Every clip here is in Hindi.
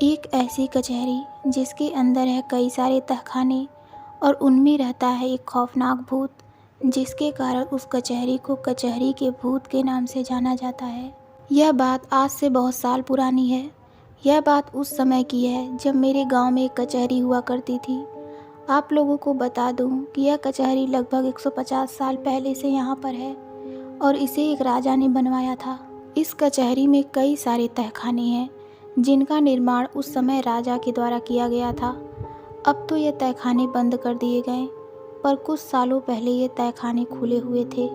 एक ऐसी कचहरी जिसके अंदर है कई सारे तहखाने और उनमें रहता है एक खौफनाक भूत, जिसके कारण उस कचहरी को कचहरी के भूत के नाम से जाना जाता है। यह बात आज से बहुत साल पुरानी है। यह बात उस समय की है जब मेरे गांव में एक कचहरी हुआ करती थी। आप लोगों को बता दूं कि यह कचहरी लगभग 150 साल पहले से यहाँ पर है और इसे एक राजा ने बनवाया था। इस कचहरी में कई सारे तहखाने हैं जिनका निर्माण उस समय राजा के द्वारा किया गया था। अब तो ये तहखाने बंद कर दिए गए, पर कुछ सालों पहले ये तहखाने खुले हुए थे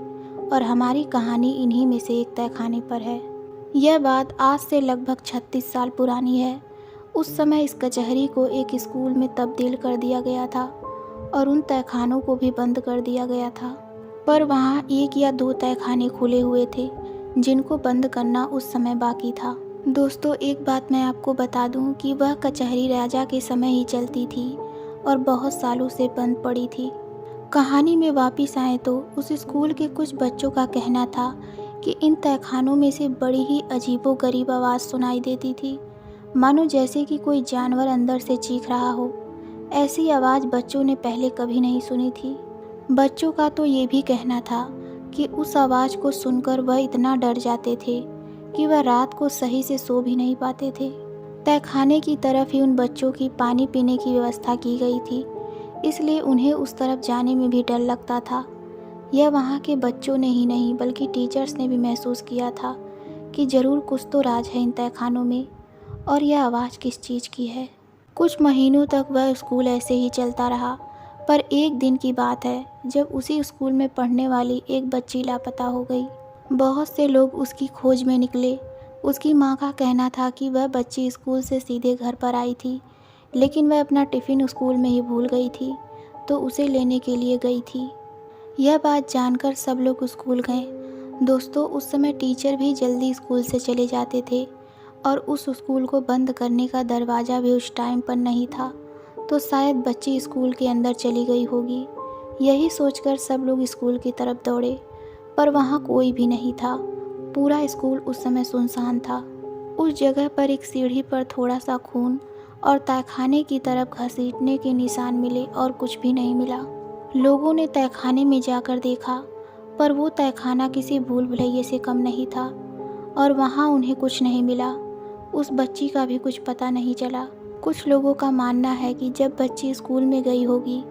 और हमारी कहानी इन्हीं में से एक तहखाने पर है। यह बात आज से लगभग 36 साल पुरानी है। उस समय इस कचहरी को एक स्कूल में तब्दील कर दिया गया था और उन तहखानों को भी बंद कर दिया गया था, पर वहाँ 1 या 2 तहखाने खुले हुए थे जिनको बंद करना उस समय बाकी था। दोस्तों, एक बात मैं आपको बता दूं कि वह कचहरी राजा के समय ही चलती थी और बहुत सालों से बंद पड़ी थी। कहानी में वापस आए तो उस स्कूल के कुछ बच्चों का कहना था कि इन तहखानों में से बड़ी ही अजीबोगरीब आवाज़ सुनाई देती थी, मानो जैसे कि कोई जानवर अंदर से चीख रहा हो। ऐसी आवाज़ बच्चों ने पहले कभी नहीं सुनी थी। बच्चों का तो ये भी कहना था कि उस आवाज़ को सुनकर वह इतना डर जाते थे कि वह रात को सही से सो भी नहीं पाते थे। तहखाने की तरफ ही उन बच्चों की पानी पीने की व्यवस्था की गई थी, इसलिए उन्हें उस तरफ जाने में भी डर लगता था। यह वहाँ के बच्चों ने ही नहीं बल्कि टीचर्स ने भी महसूस किया था कि ज़रूर कुछ तो राज है इन तहखानों में, और यह आवाज़ किस चीज़ की है। कुछ महीनों तक वह स्कूल ऐसे ही चलता रहा, पर एक दिन की बात है जब उसी स्कूल में पढ़ने वाली एक बच्ची लापता हो गई। बहुत से लोग उसकी खोज में निकले। उसकी माँ का कहना था कि वह बच्ची स्कूल से सीधे घर पर आई थी, लेकिन वह अपना टिफ़िन स्कूल में ही भूल गई थी, तो उसे लेने के लिए गई थी। यह बात जानकर सब लोग स्कूल गए। दोस्तों, उस समय टीचर भी जल्दी स्कूल से चले जाते थे और उस स्कूल को बंद करने का दरवाज़ा भी उस टाइम पर नहीं था, तो शायद बच्ची स्कूल के अंदर चली गई होगी। यही सोचकर सब लोग स्कूल की तरफ दौड़े, पर वहाँ कोई भी नहीं था। पूरा स्कूल उस समय सुनसान था। उस जगह पर एक सीढ़ी पर थोड़ा सा खून और तहखाने की तरफ घसीटने के निशान मिले और कुछ भी नहीं मिला। लोगों ने तहखाने में जाकर देखा, पर वो तहखाना किसी भूल भुलैये से कम नहीं था और वहाँ उन्हें कुछ नहीं मिला। उस बच्ची का भी कुछ पता नहीं चला। कुछ लोगों का मानना है कि जब बच्ची स्कूल में गई होगी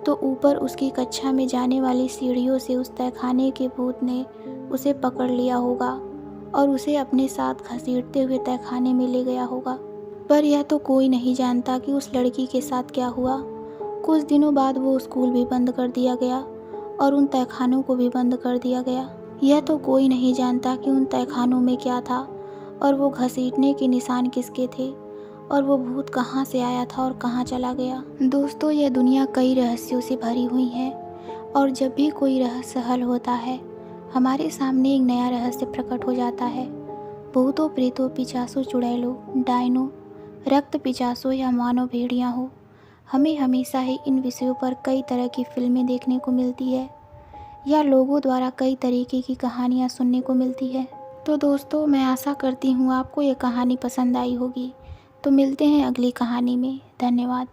तो ऊपर उसकी कक्षा में जाने वाली सीढ़ियों से उस तहखाने के भूत ने उसे पकड़ लिया होगा और उसे अपने साथ घसीटते हुए तहखाने में ले गया होगा। पर यह तो कोई नहीं जानता कि उस लड़की के साथ क्या हुआ। कुछ दिनों बाद वो स्कूल भी बंद कर दिया गया और उन तहखानों को भी बंद कर दिया गया। यह तो कोई नहीं जानता कि उन तहखानों में क्या था और वो घसीटने के निशान किसके थे और वो भूत कहाँ से आया था और कहाँ चला गया। दोस्तों, यह दुनिया कई रहस्यों से भरी हुई है और जब भी कोई रहस्य हल होता है, हमारे सामने एक नया रहस्य प्रकट हो जाता है। भूतों, प्रेतों, पिशाचों, चुड़ैलों, डायनों, रक्त पिशाचों या मानव भेड़िया हो, हमें हमेशा ही इन विषयों पर कई तरह की फिल्में देखने को मिलती है या लोगों द्वारा कई तरीके की कहानियाँ सुनने को मिलती है। तो दोस्तों, मैं आशा करती हूँ आपको ये कहानी पसंद आई होगी। तो मिलते हैं अगली कहानी में। धन्यवाद।